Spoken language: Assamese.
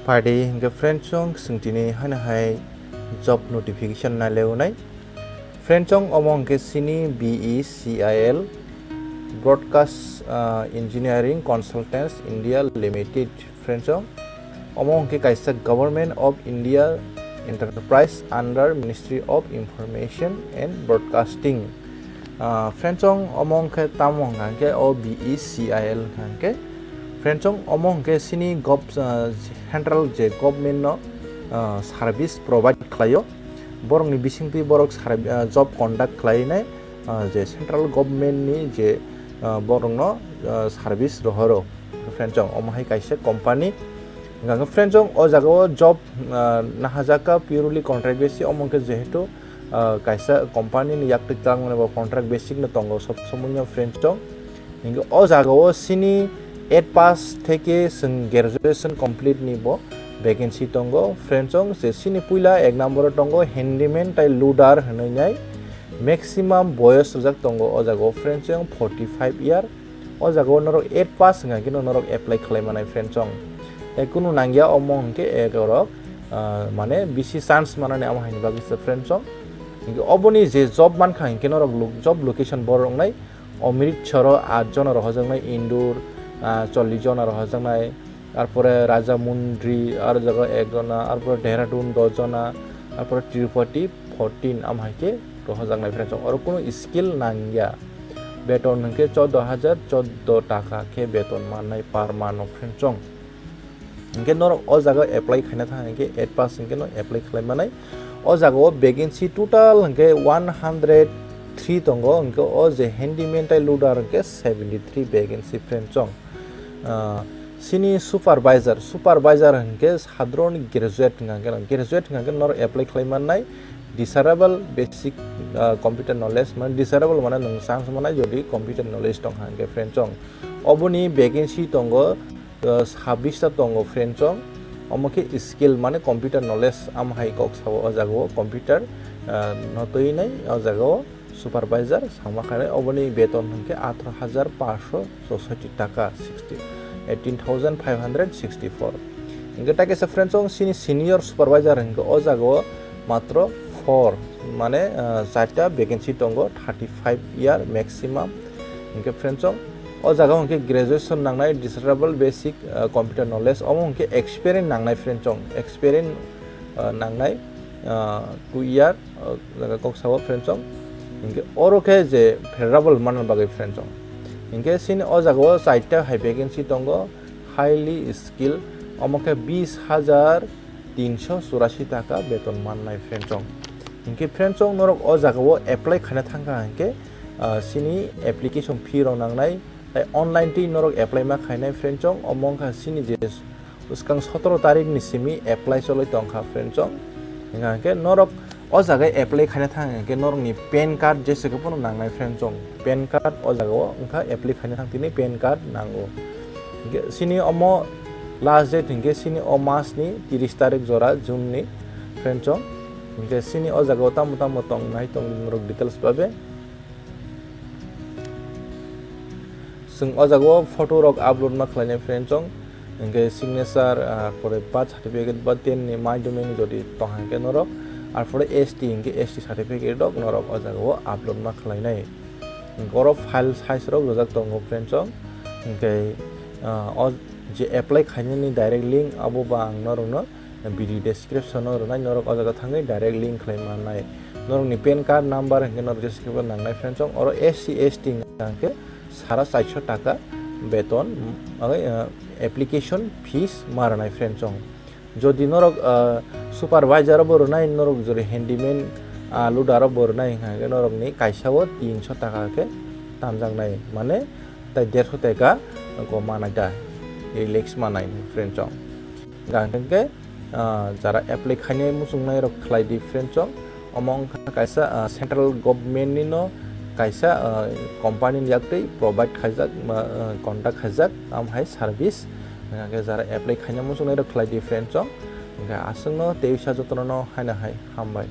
Party hingga friendsong sengtini hanahay job notification na leunay. Friendsong omong ke sini BECIL Broadcast Engineering Consultants India Limited friendsong omong ke kaisa Government of India Enterprise under Ministry of Information and Broadcasting. Friendsong omong ke tamong ke o BECIL ke friendsong omong ke sini central je government no service provide khlayo borong ni bisingti borok job conduct khlainai je central government ni je borong no service rohoro friendsong omahai kaisa company nganga friendsong o jago job nahajaka purely contract basis omong ke jehetu kaisa company ni yakti tang ne contract basic no tongo sob somunyo friendsong ingo o jago sini 8 pass থেকে গ্রাজুয়েশন কমপ্লিট নিব ভ্যাকেন্সি টঙ্গো ফ্রেন্ডসং যে সিনি পুইলা এক নম্বর টঙ্গো হ্যান্ডিম্যান তাই লুডার হনাই ম্যাক্সিমাম বয়স রজাক টঙ্গো ও জাগো ফ্রেন্ডসং 45 ইয়ার ও জাগো নরক 8 পাস nga কিন্তু নরক এপ্লাই খালাইমানাই ফ্রেন্ডসং তাই কোনো নাঙ্গিয়া অমংকে এগরক মানে বেশি চান্স মানানে আম হাইনি বাগিছে ফ্রেন্ডসং কিন্তু অবনি যে জব মানখা কিন্তু নরক জব লোকেশন বরংনাই অমৃতসর 8 জন রহজংনাই ইন্দোর 40 জন আর হজানাই তারপরে রাজামুন্ড্রি আর জায়গা একজনা তারপরে দেহরাদুন 10 জনা তারপরে তিরুপতি 14 আমহাইকে রহজানাই ফ্রেন্ডস আর কোনো স্কিল নাঙ্গিয়া বেতন হকে 14014 টাকা কে বেতন মাননাই পার মান ফ্রেন্ডস ইনকে নর ও জায়গা এপ্লাই খাইনা থাকে 8 পাস ইনকে ন এপ্লাই খাইমানাই ও জায়গা ভ্যাকেন্সি টোটাল হকে 103 তঙ্গো ইনকে ও যে হ্যান্ডিম্যান টাই লুডার হকে 73 vacancy friends sini supervisor hingke sadron graduate hingke nor apply khlaimanai desirable basic computer knowledge man desirable mana nung sang mana jodi computer knowledge tong hangke friendsong oboni vacancy tongo 26 ta tongo friendsong omoke skill mane computer knowledge am hai kok sawo ojago computer notoi nai ojago supervisor samakhare oboni beton hingke 18564 টাকা 18564 ইনকে টাকে সে ফ্রেন্ডসং সিনি সিনিয়র সুপারভাইজার হংকে ও জাগো মাত্র 4 মানে 4টা ভ্যাকেন্সি টঙ্গো 35 ইয়ার ম্যাক্সিমাম ইনকে ফ্রেন্ডসং ও জাগো হংকে গ্রাজুয়েশন নাংনাই ডিসারেবল বেসিক কম্পিউটার নলেজ ও হংকে এক্সপেরিয়েন্স নাংনাই ফ্রেন্ডসং এক্সপেরিয়েন্স নাংনাই 2 ইয়ার জাগা কক সাবো ফ্রেন্ডসং ইনকে ওরকে যে ফেডারেবল মানন বাগै ফ্রেন্ডসং ইনকে সিন ও জাগো 4টা হাই ভ্যাকেন্সি টঙ্গো হাইলি স্কিল অমকে 20384 টাকা বেতন মাননাই ফ্রেন্ডসং ইনকে ফ্রেন্ডসং নরক ও জাগো এপ্লাই খানা থাঙ্গা ইনকে সিনি অ্যাপ্লিকেশন ফি রনাংনাই তাই অনলাইন টি নরক এপ্লাই মা খাইনাই ফ্রেন্ডসং অমংকা সিনি যে উসকাং 17 তারিখ নি সিমি এপ্লাই চলাই তংখা ফ্রেন্ডসং ইনকে নরক o jaga apply khaina thang ke norong ni pen card jese ko pono nangnai friendsong pen card o jaga ongkha apply khaina thang tini pen card nango ke sini omo last date hingke sini o mas ni 30 tarik jora june ni friendsong hingke sini o jaga tam tong nai tong norok details pabe sung o jaga photo rok upload ma khlainai friendsong hingke signature pore birth certificate ba 10 ni maidome ni jodi tong hangke norok আর পরে এসটি ইনকে এসটি সার্টিফিকেট ডক নরক অজাগো আপলোড মা খালাইনাই গরো ফাইল সাইজ রক রজাক তঙ্গ ফ্রেন্ডসং ইনকে যে অ্যাপ্লাই খাইনানি ডাইরেক্ট লিংক আবো বা আং নরনো ভিডিও ডেসক্রিপশন রনাই নরক অজাগা থাঙ্গै ডাইরেক্ট লিংক খাইমানাই নরক नि পেন কার্ড নাম্বার ইনকে নরক ডেসক্রিপশন নাংনাই ফ্রেন্ডসং আর এসসি এসটি ইনকে 450 টাকা বেতন অ্যাপ্লিকেশন ফিস মারানাই ফ্রেন্ডসং যদি নরক সুপারভাইজার বরনাই নরক জরি হ্যান্ডিম্যান লুডার বরনাই হাগে নরক ni কাইসাও 300 টাকা কে তামজাংনাই মানে তাই 150 টাকা ko manaita relax manai friendchong gangke jara apply khainai musungnai rok khlai di friendchong among kaisa central government ni no kaisa company yaktei provide khaijak contact khaijak am hai service ngake jara apply khainai musungnai rok khlai di friendchong asungno teisa jotono haina hai hambai